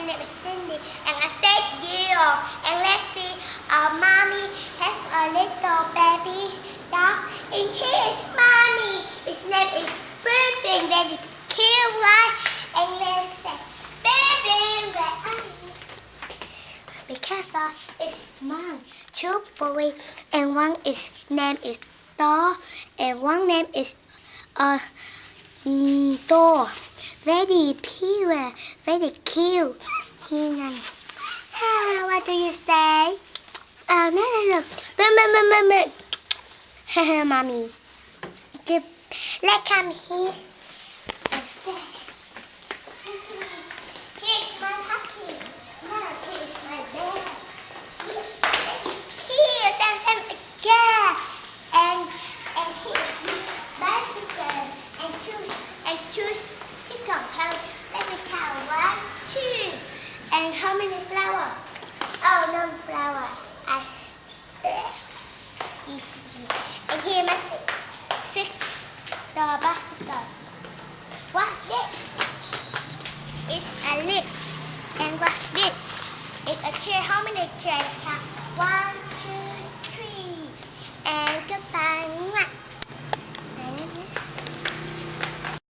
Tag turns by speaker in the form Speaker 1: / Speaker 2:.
Speaker 1: name is Cindy, and I said Gio. And let's see, mommy has a little baby dog, and here's mommy. His name is Baby, very cute, right? And let's say, Baby, where are you? Be careful, it's mine, two boys, and one is name is Doll, and one name is Doll. Very pure, very cute. What do you say? Oh, no. Mommy. Good. Let's come here. Here's my puppy. Now here's my bear. Here, there's again. And here's bicycle and two chicken. Let me count. 1, 2. And how many flowers? Oh, no flower. And here my 6 the bicycle. What's this? It's a lift. And what's this? It's a chair. How many chairs have?